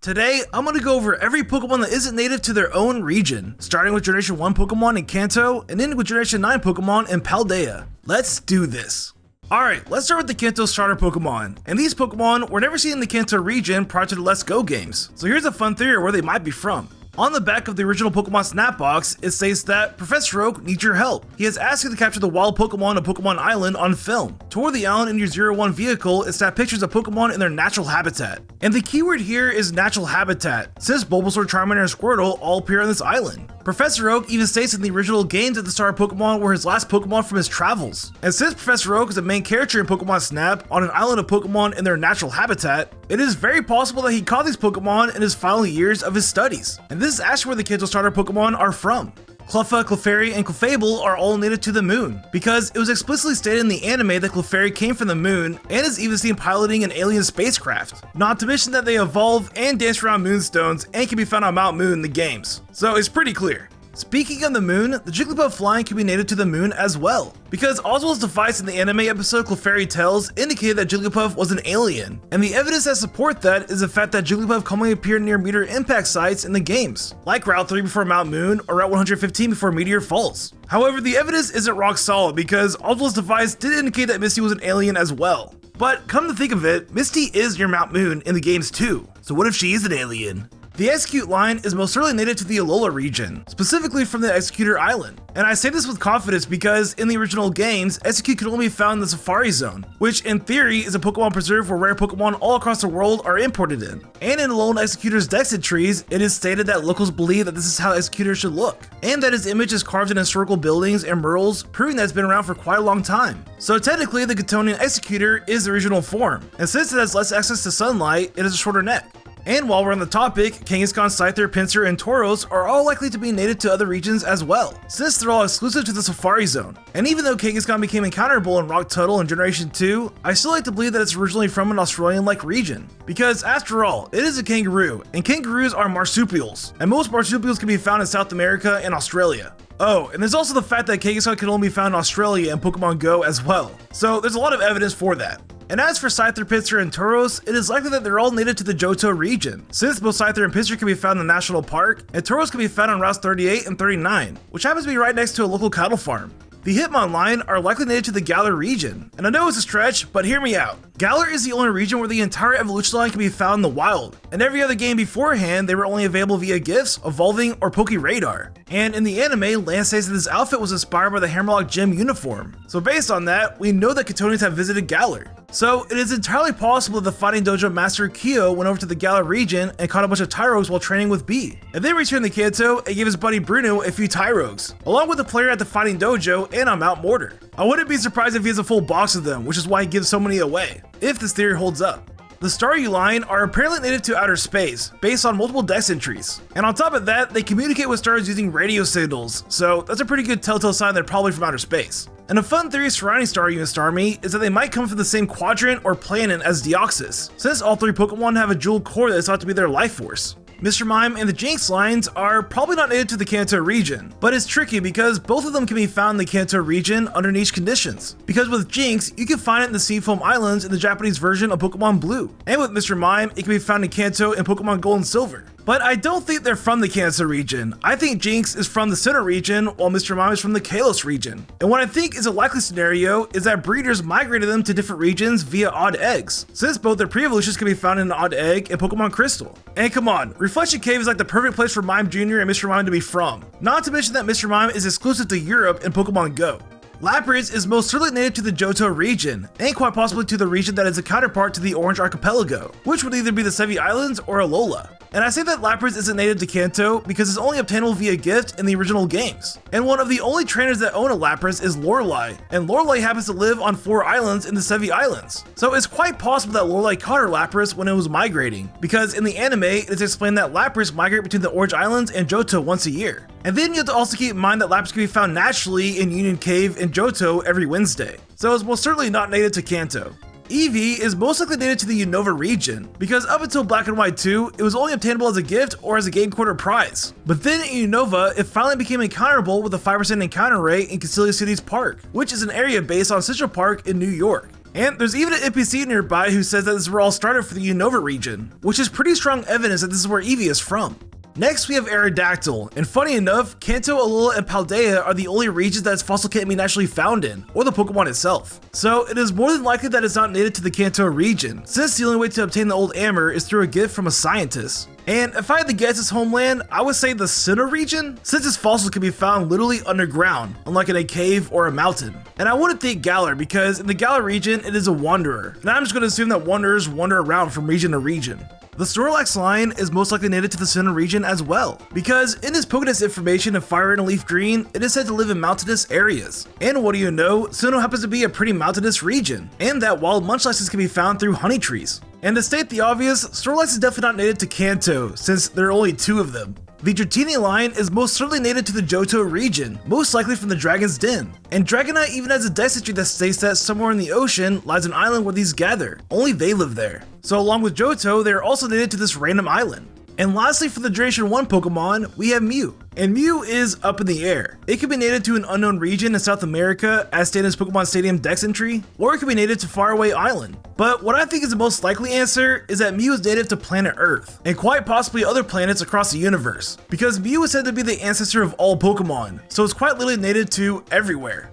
Today, I'm going to go over every Pokemon that isn't native to their own region, starting with Generation 1 Pokemon in Kanto, and ending with Generation 9 Pokemon in Paldea. Let's do this! Alright, let's start with the Kanto starter Pokemon, and these Pokemon were never seen in the Kanto region prior to the Let's Go games, so here's a fun theory where they might be from. On the back of the original Pokemon Snap box, it states that Professor Oak needs your help. He has asked you to capture the wild Pokemon of Pokemon Island on film. Tour the island in your 01 vehicle and snap pictures of Pokemon in their natural habitat. And the keyword here is natural habitat, since Bulbasaur, Charmander, and Squirtle all appear on this island. Professor Oak even states in the original games that the starter Pokemon were his last Pokemon from his travels. And since Professor Oak is the main character in Pokemon Snap on an island of Pokemon in their natural habitat, it is very possible that he caught these Pokemon in his final years of his studies. And this is actually where the Kanto starter Pokemon are from. Cleffa, Clefairy, and Clefable are all native to the moon, because it was explicitly stated in the anime that Clefairy came from the moon and is even seen piloting an alien spacecraft. Not to mention that they evolve and dance around moonstones and can be found on Mount Moon in the games, so it's pretty clear. Speaking of the moon, the Jigglypuff flying can be native to the moon as well, because Oswald's device in the anime episode Clefairy Tales indicated that Jigglypuff was an alien, and the evidence that support that is the fact that Jigglypuff commonly appeared near meteor impact sites in the games, like Route 3 before Mount Moon or Route 115 before Meteor Falls. However, the evidence isn't rock solid because Oswald's device did indicate that Misty was an alien as well. But come to think of it, Misty is near Mount Moon in the games too, so what if she is an alien? The Execute line is most certainly native to the Alola region, specifically from the Executor Island. And I say this with confidence because in the original games, Execute could only be found in the Safari Zone, which in theory is a Pokemon preserve where rare Pokemon all across the world are imported in. And in Alolan Executor's Dex entries, it is stated that locals believe that this is how Executor should look, and that his image is carved in historical buildings and murals, proving that it's been around for quite a long time. So technically, the Kantoian Executor is the original form, and since it has less access to sunlight, it has a shorter neck. And while we're on the topic, Kangaskhan, Scyther, Pinsir, and Tauros are all likely to be native to other regions as well, since they're all exclusive to the Safari Zone. And even though Kangaskhan became encounterable in Rock Tuttle in Generation 2, I still like to believe that it's originally from an Australian-like region. Because after all, it is a kangaroo, and kangaroos are marsupials, and most marsupials can be found in South America and Australia. Oh, and there's also the fact that Kangaskhan can only be found in Australia in Pokemon Go as well, so there's a lot of evidence for that. And as for Scyther, Pinsir, and Tauros, it is likely that they're all native to the Johto region, since both Scyther and Pinsir can be found in the National Park, and Tauros can be found on routes 38 and 39, which happens to be right next to a local cattle farm. The Hitmon line are likely native to the Galar region, and I know it's a stretch, but hear me out. Galar is the only region where the entire evolution line can be found in the wild, and every other game beforehand they were only available via gifts, evolving, or Pokeradar. And in the anime, Lance says that his outfit was inspired by the Hammerlock Gym uniform, so based on that, we know that Kantoians have visited Galar. So it is entirely possible that the Fighting Dojo Master Kyo went over to the Galar region and caught a bunch of Tyrogues while training with B, and then returned to Kanto and gave his buddy Bruno a few Tyrogues, along with the player at the Fighting Dojo and on Mount Mortar. I wouldn't be surprised if he has a full box of them, which is why he gives so many away, if this theory holds up. The Staryu line are apparently native to outer space, based on multiple Dex entries. And on top of that, they communicate with stars using radio signals, so that's a pretty good telltale sign they're probably from outer space. And a fun theory surrounding Staryu and Starmie is that they might come from the same quadrant or planet as Deoxys, since all three Pokemon have a jewel core that is thought to be their life force. Mr. Mime and the Jinx lines are probably not native to the Kanto region, but it's tricky because both of them can be found in the Kanto region under niche conditions. Because with Jinx, you can find it in the Seafoam Islands in the Japanese version of Pokemon Blue, and with Mr. Mime, it can be found in Kanto in Pokemon Gold and Silver. But I don't think they're from the Kanto region. I think Jinx is from the Sinnoh region, while Mr. Mime is from the Kalos region. And what I think is a likely scenario is that breeders migrated them to different regions via odd eggs, since both their pre-evolutions can be found in an odd egg in Pokemon Crystal. And come on, Reflection Cave is like the perfect place for Mime Jr. and Mr. Mime to be from. Not to mention that Mr. Mime is exclusive to Europe in Pokemon Go. Lapras is most certainly native to the Johto region, and quite possibly to the region that is a counterpart to the Orange Archipelago, which would either be the Sevi Islands or Alola. And I say that Lapras isn't native to Kanto because it's only obtainable via gift in the original games. And one of the only trainers that own a Lapras is Lorelei, and Lorelei happens to live on 4 islands in the Sevi Islands. So it's quite possible that Lorelei caught her Lapras when it was migrating, because in the anime it is explained that Lapras migrate between the Orange Islands and Johto once a year. And then you have to also keep in mind that Lapras can be found naturally in Union Cave and Johto every Wednesday, so it's most certainly not native to Kanto. Eevee is most likely native to the Unova region, because up until Black and White 2, it was only obtainable as a gift or as a game quarter prize. But then in Unova, it finally became encounterable with a 5% encounter rate in Castelia City's park, which is an area based on Central Park in New York. And there's even an NPC nearby who says that this is where all started for the Unova region, which is pretty strong evidence that this is where Eevee is from. Next, we have Aerodactyl, and funny enough, Kanto, Alola, and Paldea are the only regions that its fossil can't be naturally found in, or the Pokemon itself. So it is more than likely that it's not native to the Kanto region, since the only way to obtain the old Amber is through a gift from a scientist. And if I had to guess its homeland, I would say the Sinnoh region, since its fossils can be found literally underground, unlike in a cave or a mountain. And I wouldn't think Galar, because in the Galar region, it is a wanderer, and I'm just going to assume that wanderers wander around from region to region. The Snorlax line is most likely native to the Sinnoh region as well, because in this Pokédex information of Fire and Leaf Green, it is said to live in mountainous areas. And what do you know, Sinnoh happens to be a pretty mountainous region, and that wild Munchlaxes can be found through honey trees. And to state the obvious, Snorlax is definitely not native to Kanto, since there are only 2 of them. The Dratini line is most certainly native to the Johto region, most likely from the Dragon's Den. And Dragonite even has a dex entry that states that somewhere in the ocean lies an island where these gather. Only they live there. So along with Johto, they are also native to this random island. And lastly, for the Generation 1 Pokemon, we have Mew. And Mew is up in the air. It could be native to an unknown region in South America, as stated in its Pokemon Stadium Dex entry, or it could be native to Faraway Island. But what I think is the most likely answer is that Mew is native to planet Earth, and quite possibly other planets across the universe, because Mew is said to be the ancestor of all Pokemon, so it's quite literally native to everywhere.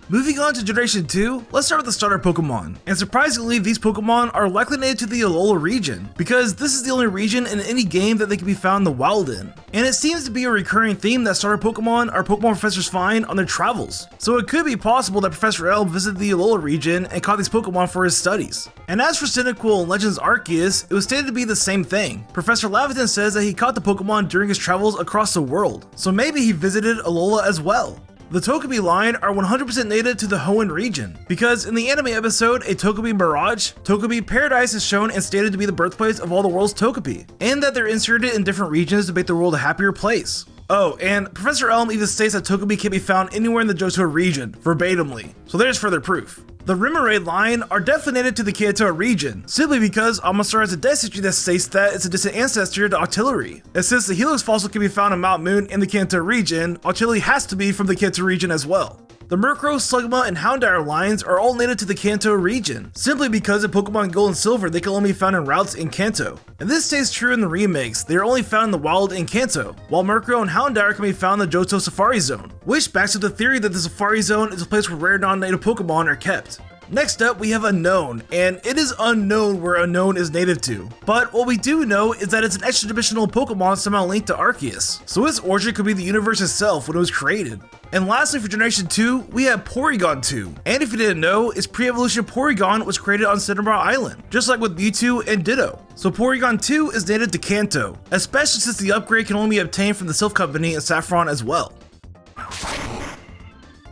Moving on to Generation 2, let's start with the starter Pokemon. And surprisingly, these Pokemon are likely native to the Alola region, because this is the only region in any game that they can be found in the wild in. And it seems to be a recurring theme that starter Pokemon are Pokemon professors find on their travels. So it could be possible that Professor L visited the Alola region and caught these Pokemon for his studies. And as for Cyndaquil and Legends Arceus, it was stated to be the same thing. Professor Laventon says that he caught the Pokemon during his travels across the world, so maybe he visited Alola as well. The Togepi line are 100% native to the Hoenn region, because in the anime episode A Togepi Mirage, Togepi Paradise is shown and stated to be the birthplace of all the world's Togepi, and that they're inserted in different regions to make the world a happier place. Oh, and Professor Elm even states that Togepi can be found anywhere in the Johto region, verbatimly, so there's further proof. The Remoraid line are definitely native to the Kanto region, simply because Omastar has a dex entry that states that it's a distant ancestor to Octillery. And since the Helix fossil can be found in Mount Moon in the Kanto region, Octillery has to be from the Kanto region as well. The Murkrow, Slugma, and Houndour lines are all native to the Kanto region, simply because in Pokemon Gold and Silver they can only be found in routes in Kanto. And this stays true in the remakes, they are only found in the wild in Kanto, while Murkrow and Houndour can be found in the Johto Safari Zone, which backs up the theory that the Safari Zone is a place where rare non-native Pokemon are kept. Next up, we have Unknown, and it is unknown where Unknown is native to. But what we do know is that it's an extra-dimensional Pokemon somehow linked to Arceus, so its origin could be the universe itself when it was created. And lastly, for Generation 2, we have Porygon 2. And if you didn't know, its pre-evolution Porygon was created on Cinnabar Island, just like with Mewtwo and Ditto. So Porygon 2 is native to Kanto, especially since the upgrade can only be obtained from the Silph Company and Saffron as well.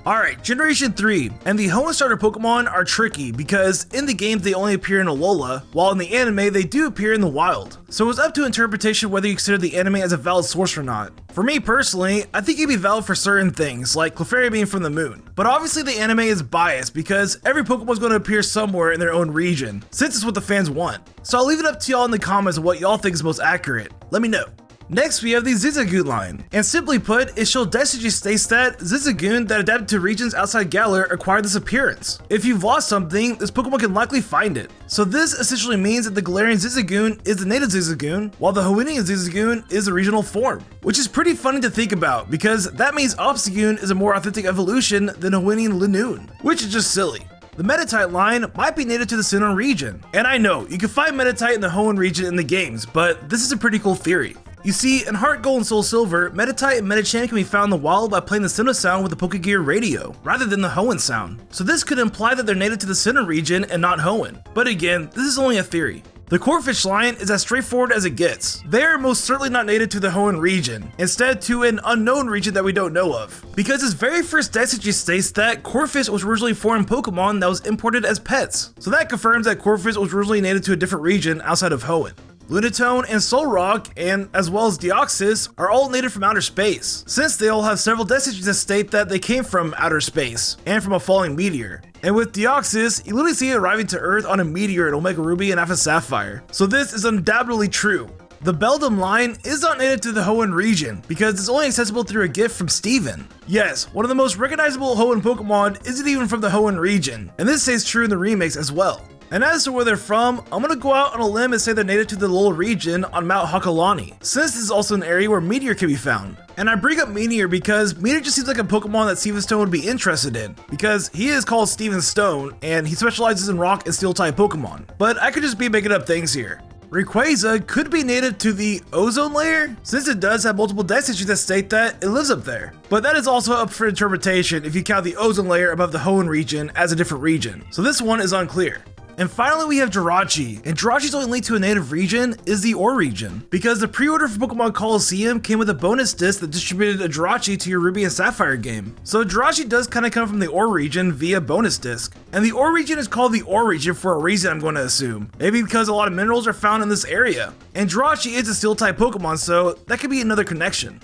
Alright, Generation 3, and the Hoenn starter Pokemon are tricky because in the games they only appear in Alola, while in the anime they do appear in the wild. So it's up to interpretation whether you consider the anime as a valid source or not. For me personally, I think it'd be valid for certain things, like Clefairy being from the moon. But obviously the anime is biased because every Pokemon is going to appear somewhere in their own region, since it's what the fans want. So I'll leave it up to y'all in the comments of what y'all think is most accurate. Let me know. Next, we have the Zigzagoon line, and simply put, it shows Destiny states that Zigzagoon that adapted to regions outside Galar acquired this appearance. If you've lost something, this Pokemon can likely find it. So this essentially means that the Galarian Zigzagoon is the native Zigzagoon, while the Hoennian Zigzagoon is the regional form. Which is pretty funny to think about, because that means Obstagoon is a more authentic evolution than Hoennian Linoon, which is just silly. The Meditite line might be native to the Sinnoh region, and I know, you can find Meditite in the Hoenn region in the games, but this is a pretty cool theory. You see, in Heart Gold and Soul Silver, Meditite and Medicham can be found in the wild by playing the Sinnoh sound with the Pokegear radio, rather than the Hoenn sound. So this could imply that they're native to the Sinnoh region and not Hoenn. But again, this is only a theory. The Corphish line is as straightforward as it gets. They are most certainly not native to the Hoenn region, instead to an unknown region that we don't know of. Because its very first dex entry states that Corphish was originally a foreign Pokemon that was imported as pets. So that confirms that Corphish was originally native to a different region outside of Hoenn. Lunatone and Solrock, and as well as Deoxys, are all native from outer space, since they all have several dex entries that state that they came from outer space, and from a falling meteor. And with Deoxys, you literally see it arriving to Earth on a meteor in Omega Ruby and Alpha Sapphire, so this is undoubtedly true. The Beldum line is not native to the Hoenn region because it's only accessible through a gift from Steven. Yes, one of the most recognizable Hoenn Pokemon isn't even from the Hoenn region, and this stays true in the remakes as well. And as to where they're from, I'm gonna go out on a limb and say they're native to the Alola region on Mount Hakalani, since this is also an area where Meteor can be found. And I bring up Meteor because Meteor just seems like a Pokemon that Steven Stone would be interested in, because he is called Steven Stone, and he specializes in rock and steel type Pokemon. But I could just be making up things here. Rayquaza could be native to the ozone layer, since it does have multiple dex entries that state that it lives up there. But that is also up for interpretation if you count the ozone layer above the Hoenn region as a different region, so this one is unclear. And finally we have Jirachi, and Jirachi's only link to a native region is the Ore region, because the pre-order for Pokemon Coliseum came with a bonus disc that distributed a Jirachi to your Ruby and Sapphire game. So Jirachi does kind of come from the Ore region via bonus disc, and the Ore region is called the Ore region for a reason, I'm going to assume. Maybe because a lot of minerals are found in this area. And Jirachi is a steel type Pokemon, so that could be another connection.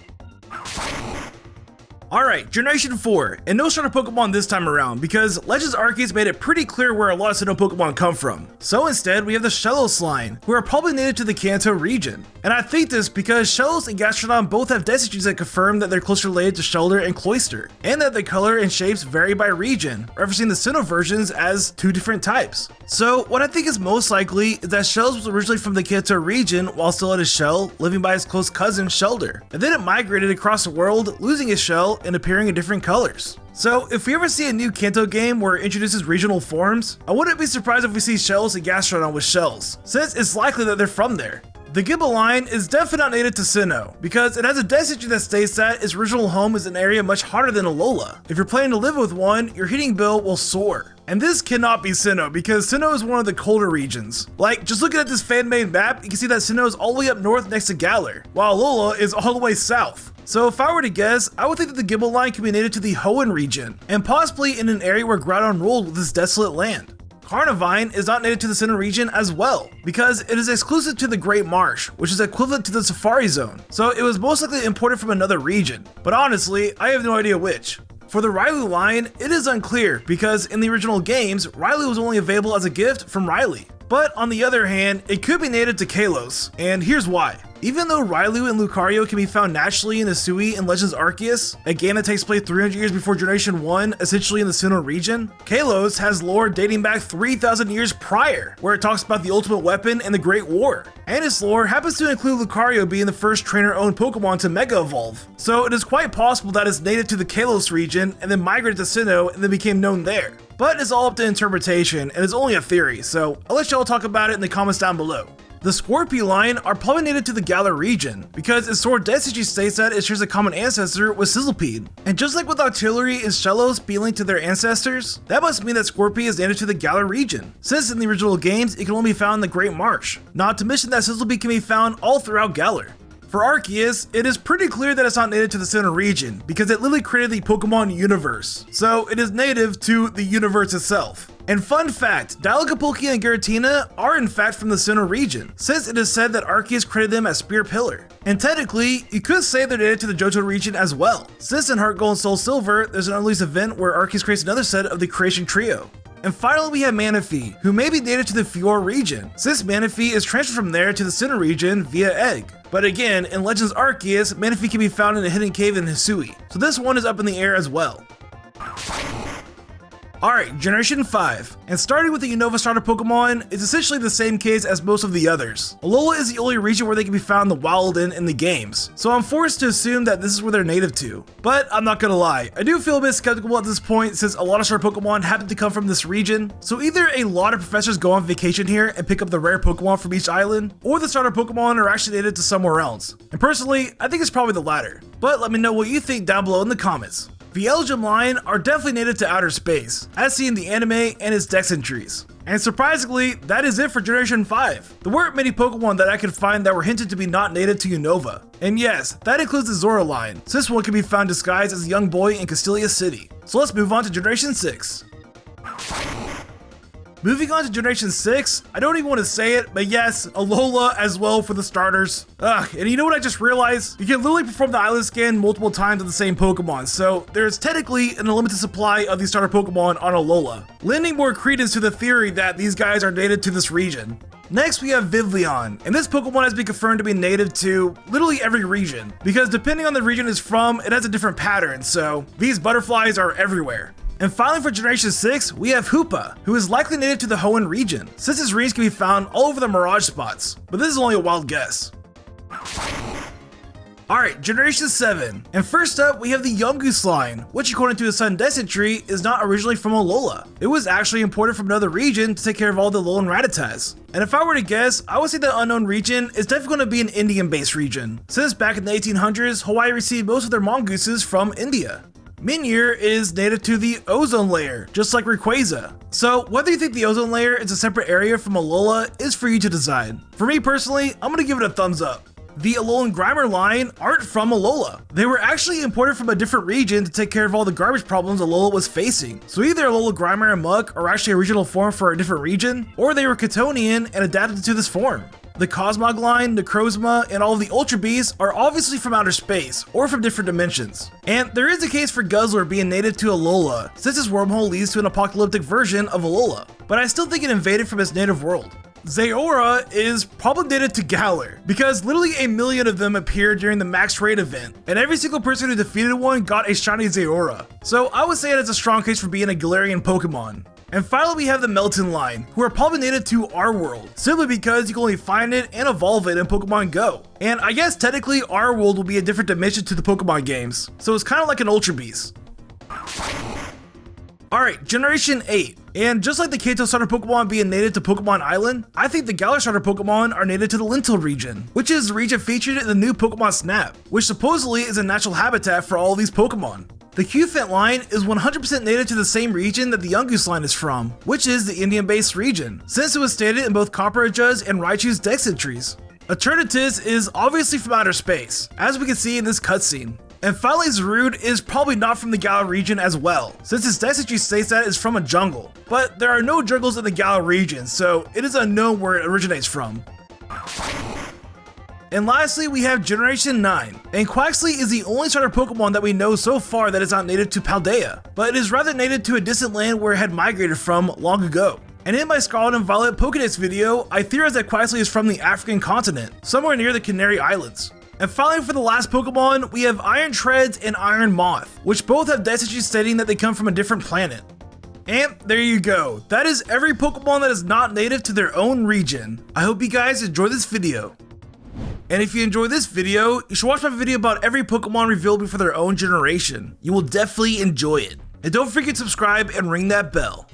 Alright, Generation 4, and no starter Pokemon this time around because Legends Arceus made it pretty clear where a lot of Sinnoh Pokemon come from. So instead, we have the Shellos line, who are probably native to the Kanto region. And I think this because Shellos and Gastrodon both have dex entries that confirm that they're closely related to Shellder and Cloyster, and that the color and shapes vary by region, referencing the Sinnoh versions as two different types. So what I think is most likely is that Shellos was originally from the Kanto region while still at his shell, living by his close cousin Shellder, and then it migrated across the world, losing his shell and appearing in different colors. So if we ever see a new Kanto game where it introduces regional forms, I wouldn't be surprised if we see Shells and Gastrodon with shells, since it's likely that they're from there. The Gible line is definitely not native to Sinnoh, because it has a dex entry that states that its original home is an area much hotter than Alola. If you're planning to live with one, your heating bill will soar. And this cannot be Sinnoh, because Sinnoh is one of the colder regions. Like, just looking at this fan-made map, you can see that Sinnoh is all the way up north next to Galar, while Alola is all the way south. So if I were to guess, I would think that the Gible line could be native to the Hoenn region, and possibly in an area where Groudon ruled with this desolate land. Carnivine is not native to the Sinnoh region as well, because it is exclusive to the Great Marsh, which is equivalent to the Safari Zone, so it was most likely imported from another region, but honestly, I have no idea which. For the Railu line, it is unclear, because in the original games, Railu was only available as a gift from Riley. But on the other hand, it could be native to Kalos, and here's why. Even though Railu and Lucario can be found naturally in Hisui in Legends Arceus, a game that takes place 300 years before Generation 1, essentially in the Sinnoh region, Kalos has lore dating back 3,000 years prior, where it talks about the ultimate weapon and the Great War. And its lore happens to include Lucario being the first trainer-owned Pokemon to Mega Evolve. So it is quite possible that it's native to the Kalos region and then migrated to Sinnoh and then became known there. But it's all up to interpretation and it's only a theory, so I'll let y'all talk about it in the comments down below. The Scorpio line are probably native to the Galar region, because its sword Destiny states that it shares a common ancestor with Sizzlipede. And just like with Artillery and Shellos being linked to their ancestors, that must mean that Scorpio is native to the Galar region, since in the original games it can only be found in the Great Marsh, not to mention that Sizzlipede can be found all throughout Galar. For Arceus, it is pretty clear that it's not native to the Sinnoh region, because it literally created the Pokemon universe, so it is native to the universe itself. And fun fact, Dialga and Giratina are in fact from the Sinnoh region, since it is said that Arceus created them as Spear Pillar. And technically, you could say they're native to the Johto region as well, since in Heart Gold and Soul Silver, there's an unreleased event where Arceus creates another set of the Creation Trio. And finally we have Manaphy, who may be native to the Fior region, since Manaphy is transferred from there to the Sinnoh region via Egg. But again, in Legends Arceus, Manaphy can be found in a hidden cave in Hisui, so this one is up in the air as well. Alright, Generation 5, and starting with the Unova starter Pokemon, it's essentially the same case as most of the others. Alola is the only region where they can be found in the wild in the games, so I'm forced to assume that this is where they're native to. But I'm not gonna lie, I do feel a bit skeptical at this point since a lot of starter Pokemon happen to come from this region, so either a lot of professors go on vacation here and pick up the rare Pokemon from each island, or the starter Pokemon are actually native to somewhere else. And personally, I think it's probably the latter. But let me know what you think down below in the comments. The Elgyem line are definitely native to outer space, as seen in the anime and its dex entries. And surprisingly, that is it for Generation 5. There weren't many Pokemon that I could find that were hinted to be not native to Unova. And yes, that includes the Zora line, since one can be found disguised as a young boy in Castelia City. So let's move on to Generation 6. Moving on to Generation 6, I don't even want to say it, but yes, Alola as well for the starters. And you know what I just realized? You can literally perform the island scan multiple times on the same Pokemon, so there's technically an unlimited supply of these starter Pokemon on Alola, lending more credence to the theory that these guys are native to this region. Next, we have Vivleon, and this Pokemon has been confirmed to be native to literally every region, because depending on the region it's from, it has a different pattern, so these butterflies are everywhere. And finally for Generation 6, we have Hoopa, who is likely native to the Hoenn region, since his regions can be found all over the Mirage spots, but this is only a wild guess. Alright, Generation 7, and first up we have the Yungoos line, which according to the Sun Descent tree is not originally from Alola. It was actually imported from another region to take care of all the Alolan Rattatas. And if I were to guess, I would say the unknown region is definitely going to be an Indian-based region, since back in the 1800s, Hawaii received most of their mongooses from India. Minior is native to the ozone layer, just like Rayquaza. So whether you think the ozone layer is a separate area from Alola is for you to decide. For me personally, I'm going to give it a thumbs up. The Alolan Grimer line aren't from Alola. They were actually imported from a different region to take care of all the garbage problems Alola was facing. So either Alola Grimer and Muck are actually a regional form for a different region, or they were Katonian and adapted to this form. The Cosmog line, Necrozma, and all of the Ultra Beasts are obviously from outer space, or from different dimensions. And there is a case for Guzzler being native to Alola, since its wormhole leads to an apocalyptic version of Alola, but I still think it invaded from its native world. Zayora is probably native to Galar, because literally a million of them appeared during the Max Raid event, and every single person who defeated one got a shiny Zayora. So I would say it is a strong case for being a Galarian Pokemon. And finally we have the Melton line, who are probably native to our world, simply because you can only find it and evolve it in Pokemon Go. And I guess technically our world will be a different dimension to the Pokemon games, so it's kind of like an Ultra Beast. Alright, Generation 8, and just like the Kanto starter Pokemon being native to Pokemon Island, I think the Galar starter Pokemon are native to the Lentil region, which is the region featured in the new Pokemon Snap, which supposedly is a natural habitat for all these Pokemon. The Q-Fent line is 100% native to the same region that the Yungoos line is from, which is the Indian-based region, since it was stated in both Copperajah's and Raichu's dex entries. Eternatus is obviously from outer space, as we can see in this cutscene. And finally, Zarude is probably not from the Galar region as well, since its dex entry states that it's from a jungle. But there are no jungles in the Galar region, so it is unknown where it originates from. And lastly, we have Generation 9, and Quaxly is the only starter Pokemon that we know so far that is not native to Paldea, but it is rather native to a distant land where it had migrated from long ago. And in my Scarlet and Violet Pokédex video, I theorized that Quaxly is from the African continent, somewhere near the Canary Islands. And finally for the last Pokemon, we have Iron Treads and Iron Moth, which both have dex entries stating that they come from a different planet. And there you go, that is every Pokemon that is not native to their own region. I hope you guys enjoyed this video. And if you enjoyed this video, you should watch my video about every Pokemon revealed before their own generation. You will definitely enjoy it. And don't forget to subscribe and ring that bell.